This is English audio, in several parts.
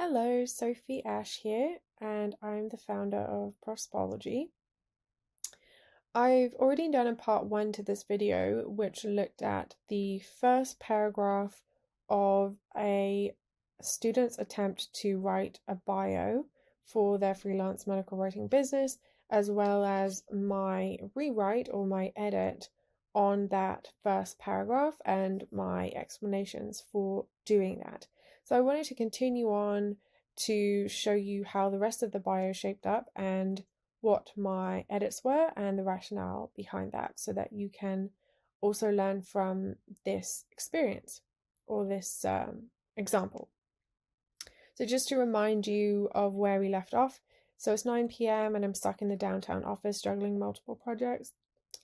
Hello, Sophie Ash here, and I'm the founder of Prospology. I've already done a part one to this video, which looked at the first paragraph of a student's attempt to write a bio for their freelance medical writing business, as well as my rewrite or my edit on that first paragraph and my explanations for doing that. So I wanted to continue on to show you how the rest of the bio shaped up and what my edits were and the rationale behind that, so that you can also learn from this experience or this example. So just to remind you of where we left off, so it's 9 p.m. and I'm stuck in the downtown office juggling multiple projects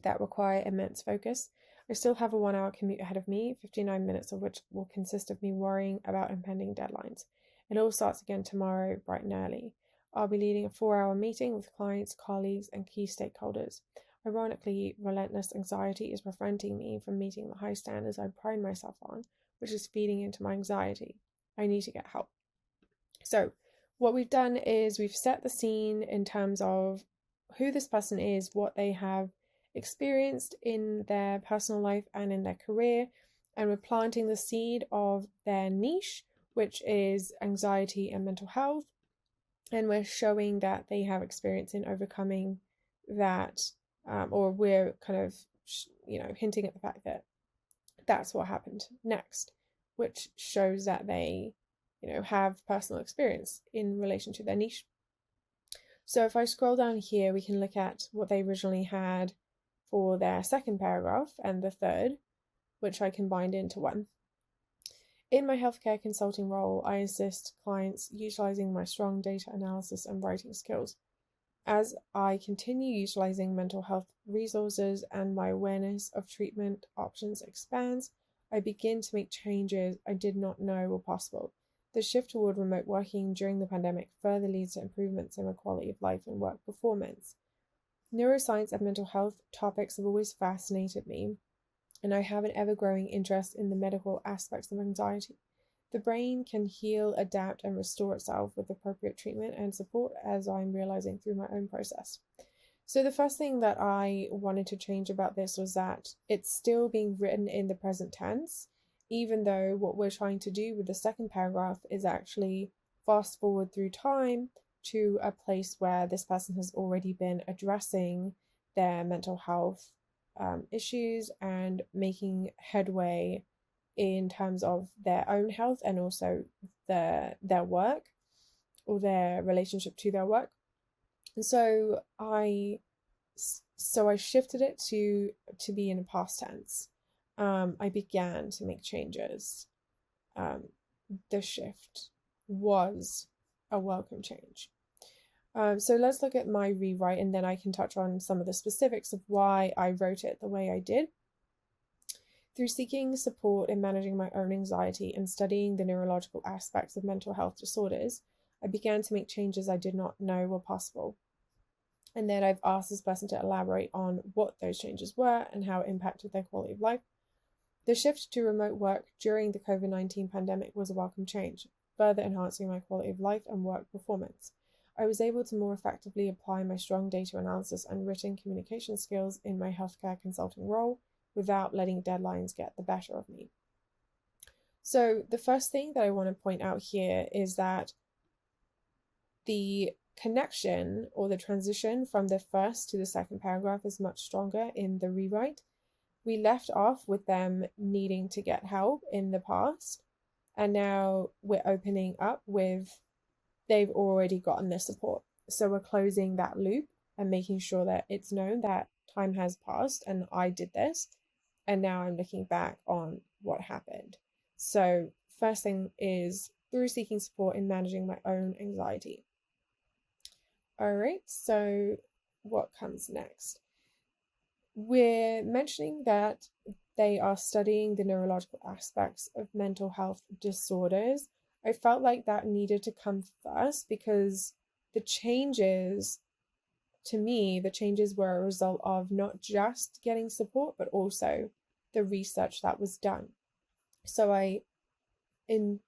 that require immense focus. I still have a 1 hour commute ahead of me, 59 minutes of which will consist of me worrying about impending deadlines. It all starts again tomorrow, bright and early. I'll be leading a 4 hour meeting with clients, colleagues, and key stakeholders. Ironically, relentless anxiety is preventing me from meeting the high standards I pride myself on, which is feeding into my anxiety. I need to get help. So, what we've done is we've set the scene in terms of who this person is, what they have experienced in their personal life and in their career, and we're planting the seed of their niche, which is anxiety and mental health. And we're showing that they have experience in overcoming that, or we're kind of, hinting at the fact that that's what happened next, which shows that they, have personal experience in relation to their niche. So if I scroll down here, we can look at what they originally had for their second paragraph and the third, which I combined into one. In my healthcare consulting role, I assist clients utilizing my strong data analysis and writing skills. As I continue utilizing mental health resources and my awareness of treatment options expands, I begin to make changes I did not know were possible. The shift toward remote working during the pandemic further leads to improvements in my quality of life and work performance. Neuroscience and mental health topics have always fascinated me, and I have an ever-growing interest in the medical aspects of anxiety. The brain can heal, adapt, and restore itself with appropriate treatment and support, as I'm realizing through my own process. So the first thing that I wanted to change about this was that it's still being written in the present tense, even though what we're trying to do with the second paragraph is actually fast forward through time to a place where this person has already been addressing their mental health issues and making headway in terms of their own health and also their work or their relationship to their work. And so I shifted it to be in a past tense. I began to make changes. The shift was a welcome change. So let's look at my rewrite, and then I can touch on some of the specifics of why I wrote it the way I did. Through seeking support in managing my own anxiety and studying the neurological aspects of mental health disorders, I began to make changes I did not know were possible. And then I've asked this person to elaborate on what those changes were and how it impacted their quality of life. The shift to remote work during the COVID-19 pandemic was a welcome change, further enhancing my quality of life and work performance. I was able to more effectively apply my strong data analysis and written communication skills in my healthcare consulting role without letting deadlines get the better of me. So the first thing that I want to point out here is that the connection or the transition from the first to the second paragraph is much stronger in the rewrite. We left off with them needing to get help in the past, and now we're opening up with they've already gotten the support. So we're closing that loop and making sure that it's known that time has passed and I did this, and now I'm looking back on what happened. So first thing is through seeking support in managing my own anxiety. All right, so what comes next? We're mentioning that they are studying the neurological aspects of mental health disorders. I felt like that needed to come first because the changes, to me, the changes were a result of not just getting support, but also the research that was done. So in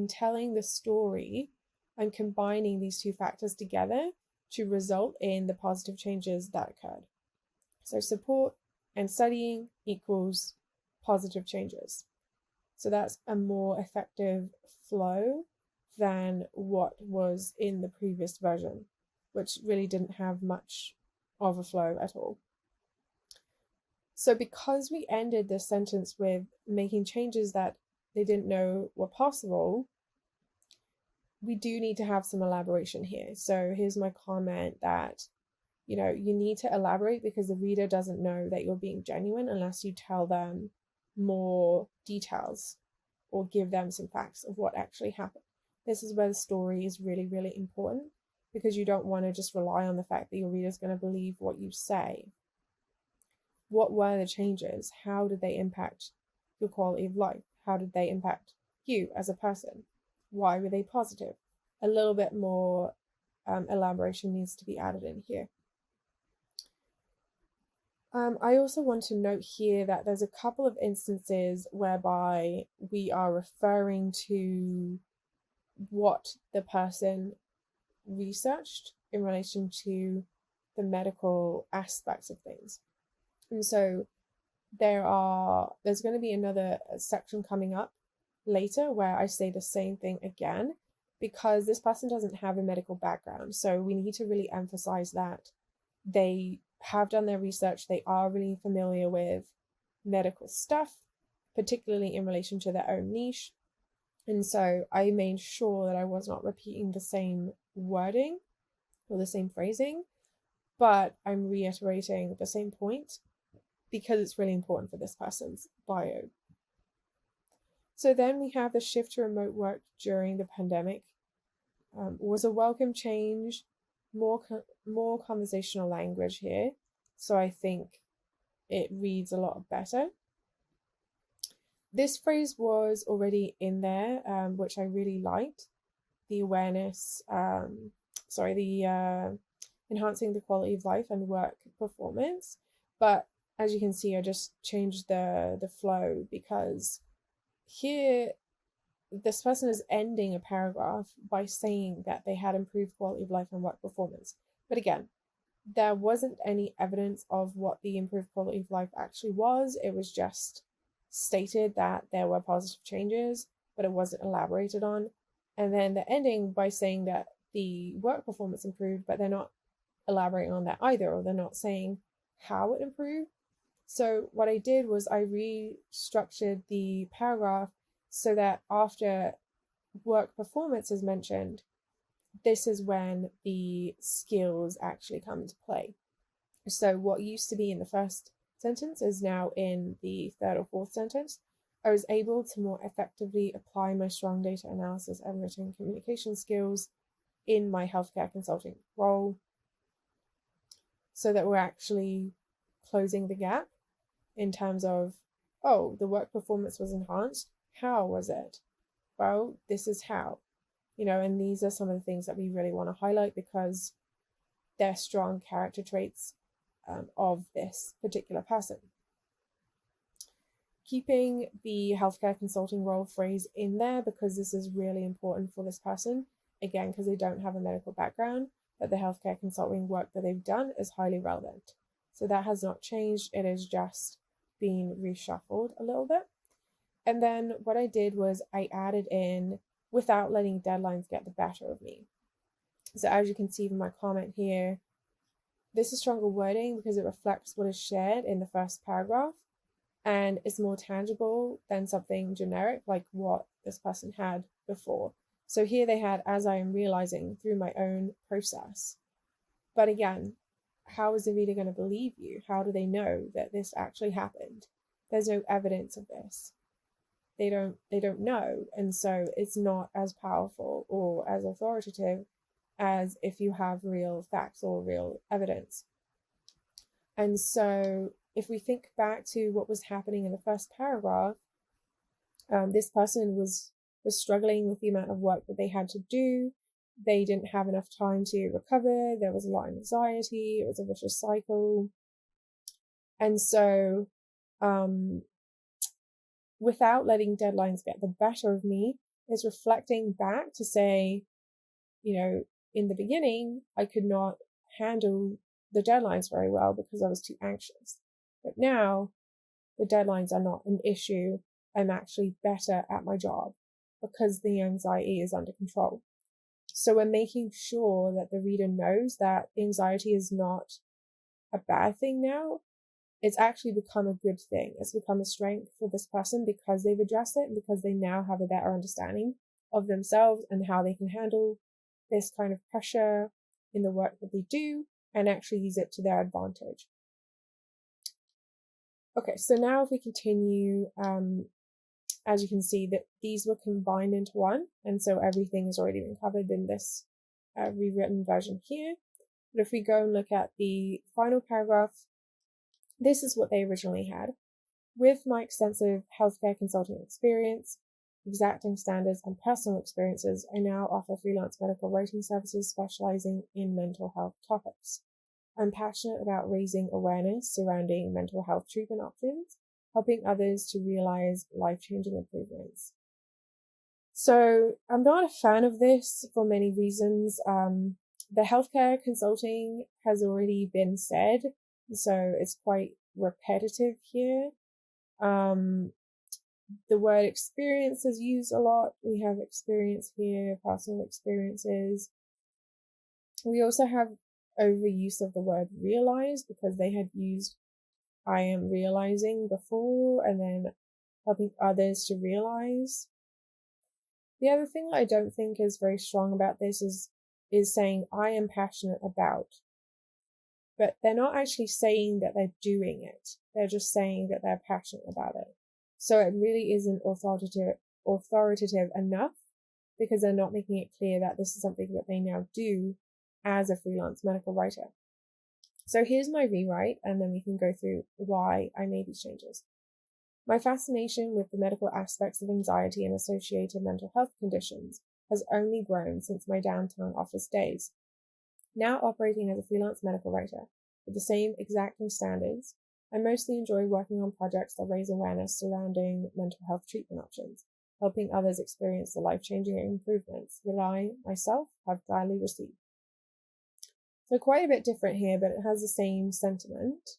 telling the story I'm combining these two factors together to result in the positive changes that occurred. So support and studying equals positive changes. So that's a more effective flow than what was in the previous version, which really didn't have much of a flow at all. So because we ended this sentence with making changes that they didn't know were possible, we do need to have some elaboration here. So here's my comment that, you need to elaborate because the reader doesn't know that you're being genuine unless you tell them more details or give them some facts of what actually happened. This is where the story is really, really important, because you don't want to just rely on the fact that your reader is going to believe what you say. What were the changes? How did they impact your quality of life? How did they impact you as a person? Why were they positive? A little bit more elaboration needs to be added in here. I also want to note here that there's a couple of instances whereby we are referring to what the person researched in relation to the medical aspects of things. And so there's going to be another section coming up later where I say the same thing again, because this person doesn't have a medical background. So we need to really emphasize that they have done their research, they are really familiar with medical stuff, particularly in relation to their own niche. And so I made sure that I was not repeating the same wording or the same phrasing, but I'm reiterating the same point because it's really important for this person's bio. So then we have the shift to remote work during the pandemic was a welcome change, more conversational language here. So I think it reads a lot better. This phrase was already in there, which I really liked. The awareness, enhancing the quality of life and work performance. But as you can see, I just changed the flow, because here this person is ending a paragraph by saying that they had improved quality of life and work performance. But again, there wasn't any evidence of what the improved quality of life actually was. It was just stated that there were positive changes, but it wasn't elaborated on. And then they're ending by saying that the work performance improved, but they're not elaborating on that either, or they're not saying how it improved. So what I did was I restructured the paragraph so that after work performance is mentioned, this is when the skills actually come into play. So what used to be in the first sentence is now in the third or fourth sentence. I was able to more effectively apply my strong data analysis and written communication skills in my healthcare consulting role, so that we're actually closing the gap in terms of, oh, the work performance was enhanced. How was it? Well, this is how. And these are some of the things that we really want to highlight because they're strong character traits of this particular person. Keeping the healthcare consulting role phrase in there because this is really important for this person, again, because they don't have a medical background, but the healthcare consulting work that they've done is highly relevant. So that has not changed, it is just been reshuffled a little bit. And then what I did was I added in without letting deadlines get the better of me. So as you can see from my comment here, this is stronger wording because it reflects what is shared in the first paragraph and it's more tangible than something generic like what this person had before. So here they had, as I am realizing through my own process. But again, how is the reader going to believe you? How do they know that this actually happened? There's no evidence of this. They don't know, and so it's not as powerful or as authoritative as if you have real facts or real evidence. And so if we think back to what was happening in the first paragraph, this person was struggling with the amount of work that they had to do. They didn't have enough time to recover. There was a lot of anxiety. It was a vicious cycle. And so without letting deadlines get the better of me is reflecting back to say, in the beginning, I could not handle the deadlines very well because I was too anxious. But now the deadlines are not an issue. I'm actually better at my job because the anxiety is under control. So we're making sure that the reader knows that anxiety is not a bad thing now. It's actually become a good thing. It's become a strength for this person because they've addressed it and because they now have a better understanding of themselves and how they can handle this kind of pressure in the work that they do and actually use it to their advantage. Okay, so now if we continue, as you can see that these were combined into one, and so everything has already been covered in this rewritten version here. But if we go and look at the final paragraph, this is what they originally had. With my extensive healthcare consulting experience, exacting standards, and personal experiences, I now offer freelance medical writing services specializing in mental health topics. I'm passionate about raising awareness surrounding mental health treatment options, helping others to realize life-changing improvements. So I'm not a fan of this for many reasons. The healthcare consulting has already been said, so it's quite repetitive here. The word experience is used a lot. We have experience here, personal experiences. We also have overuse of the word realize because they had used I am realizing before and then helping others to realize. The other thing I don't think is very strong about this is saying I am passionate about. But they're not actually saying that they're doing it. They're just saying that they're passionate about it. So it really isn't authoritative enough because they're not making it clear that this is something that they now do as a freelance medical writer. So here's my rewrite, and then we can go through why I made these changes. My fascination with the medical aspects of anxiety and associated mental health conditions has only grown since my downtown office days. Now operating as a freelance medical writer with the same exacting standards, I mostly enjoy working on projects that raise awareness surrounding mental health treatment options, helping others experience the life-changing improvements that I, myself, have gladly received. So quite a bit different here, but it has the same sentiment.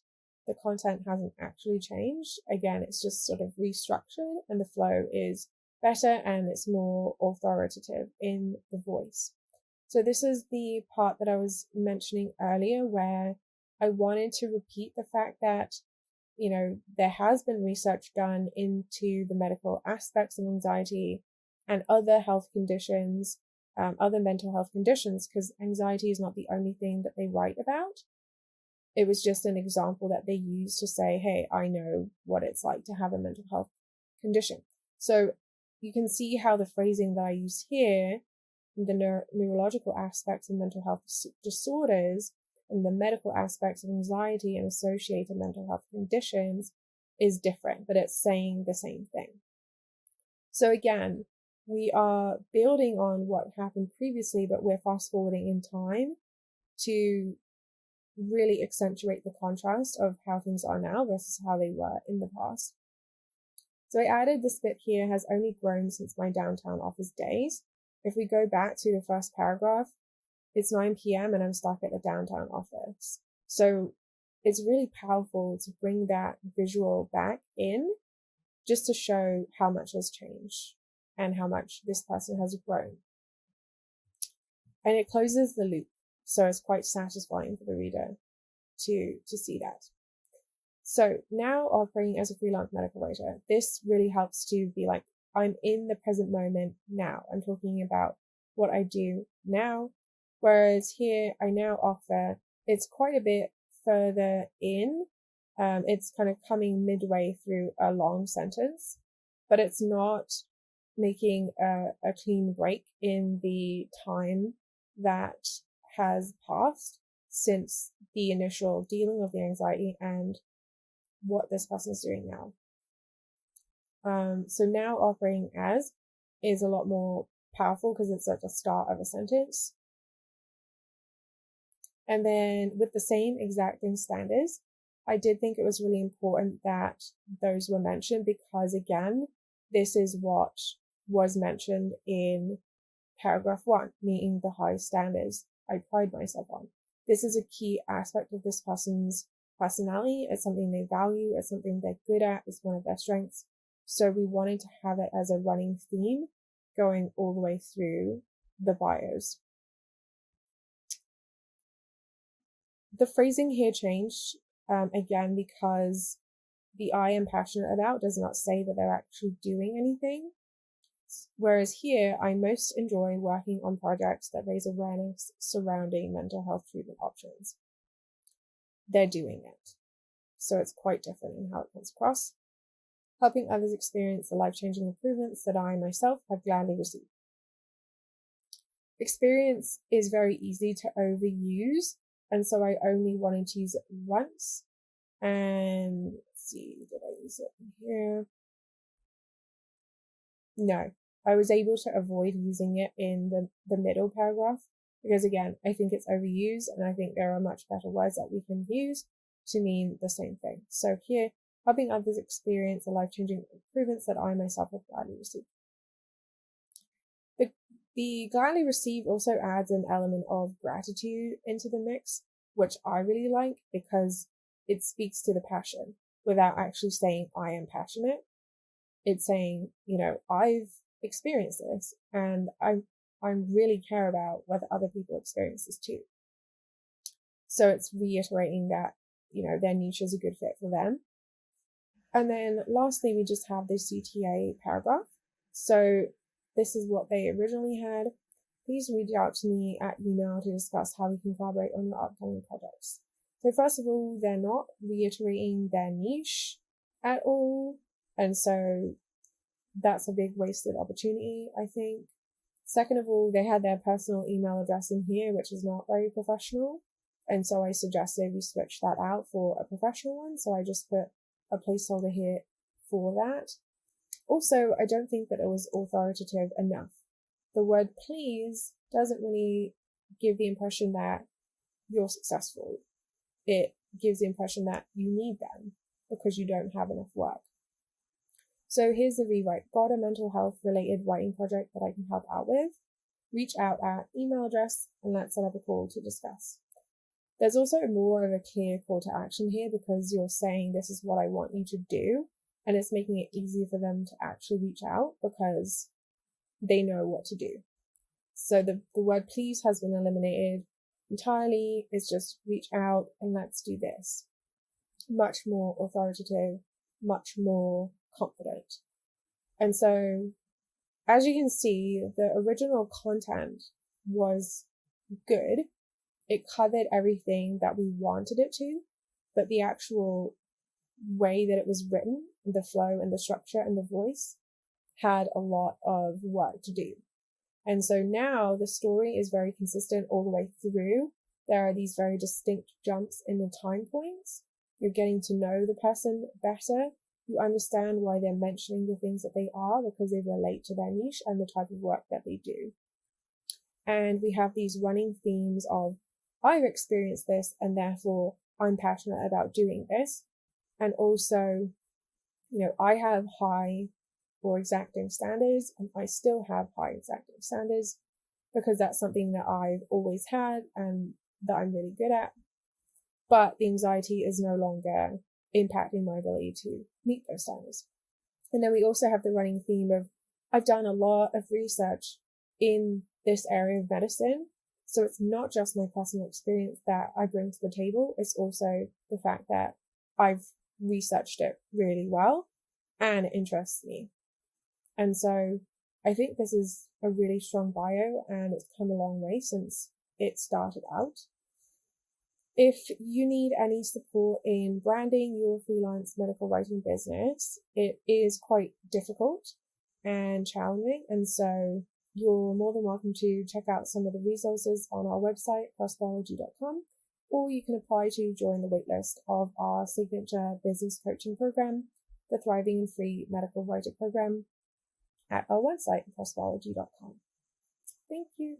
The content hasn't actually changed. Again, it's just sort of restructured and the flow is better and it's more authoritative in the voice. So this is the part that I was mentioning earlier where I wanted to repeat the fact that, there has been research done into the medical aspects of anxiety and other health conditions, other mental health conditions, because anxiety is not the only thing that they write about. It was just an example that they used to say, hey, I know what it's like to have a mental health condition. So you can see how the phrasing that I use here, the neurological aspects of mental health disorders and the medical aspects of anxiety and associated mental health conditions is different, but it's saying the same thing. So again, we are building on what happened previously, but we're fast forwarding in time to really accentuate the contrast of how things are now versus how they were in the past. So I added this bit here has only grown since my downtown office days. If we go back to the first paragraph, it's 9 p.m. and I'm stuck at the downtown office. So it's really powerful to bring that visual back in just to show how much has changed and how much this person has grown. And it closes the loop. So it's quite satisfying for the reader to see that. So now operating as a freelance medical writer, this really helps to be like, I'm in the present moment now. I'm talking about what I do now. Whereas here I now offer, it's quite a bit further in. It's kind of coming midway through a long sentence, but it's not making a clean break in the time that has passed since the initial dealing of the anxiety and what this person is doing now. So now operating as is a lot more powerful because it's at the start of a sentence. And then with the same exacting standards, I did think it was really important that those were mentioned because again, this is what was mentioned in paragraph 1, meeting the high standards I pride myself on. This is a key aspect of this person's personality. It's something they value. It's something they're good at. It's one of their strengths. So we wanted to have it as a running theme going all the way through the bios. The phrasing here changed, again, because the I am passionate about does not say that they're actually doing anything. Whereas here, I most enjoy working on projects that raise awareness surrounding mental health treatment options. They're doing it. So it's quite different in how it comes across. Helping others experience the life-changing improvements that I myself have gladly received. Experience is very easy to overuse, and so I only wanted to use it once. And let's see, did I use it in here? No, I was able to avoid using it in the middle paragraph because, again, I think it's overused, and I think there are much better words that we can use to mean the same thing. So here, helping others experience the life-changing improvements that I myself have gladly received. The gladly received also adds an element of gratitude into the mix, which I really like because it speaks to the passion without actually saying I am passionate. It's saying, I've experienced this and I really care about whether other people experience this too. So it's reiterating that, their niche is a good fit for them. And then lastly, we just have the CTA paragraph. So this is what they originally had. Please reach out to me at email to discuss how we can collaborate on your upcoming projects. So first of all, they're not reiterating their niche at all. And so that's a big wasted opportunity, I think. Second of all, they had their personal email address in here, which is not very professional. And so I suggested we switch that out for a professional one. So I just put a placeholder here for that. Also, I don't think that it was authoritative enough. The word please doesn't really give the impression that you're successful. It gives the impression that you need them because you don't have enough work. So here's the rewrite. Got a mental health related writing project that I can help out with? Reach out at email address and let's set up a call to discuss. There's also more of a clear call to action here because you're saying this is what I want you to do, and it's making it easier for them to actually reach out because they know what to do. So the word please has been eliminated entirely. It's just reach out and let's do this. Much more authoritative, much more confident. And so, as you can see, the original content was good. It covered everything that we wanted it to, but the actual way that it was written, the flow and the structure and the voice had a lot of work to do. And so now the story is very consistent all the way through. There are these very distinct jumps in the time points. You're getting to know the person better. You understand why they're mentioning the things that they are because they relate to their niche and the type of work that they do. And we have these running themes of, I've experienced this and therefore I'm passionate about doing this. And also, I have high or exacting standards, and I still have high exacting standards because that's something that I've always had and that I'm really good at. But the anxiety is no longer impacting my ability to meet those standards. And then we also have the running theme of, I've done a lot of research in this area of medicine. So it's not just my personal experience that I bring to the table. It's also the fact that I've researched it really well and it interests me. And so I think this is a really strong bio and it's come a long way since it started out. If you need any support in branding your freelance medical writing business, it is quite difficult and challenging. And so you're more than welcome to check out some of the resources on our website, prospology.com, or you can apply to join the waitlist of our signature business coaching program, the Thriving and Free Medical Writer Program, at our website, prospology.com. Thank you.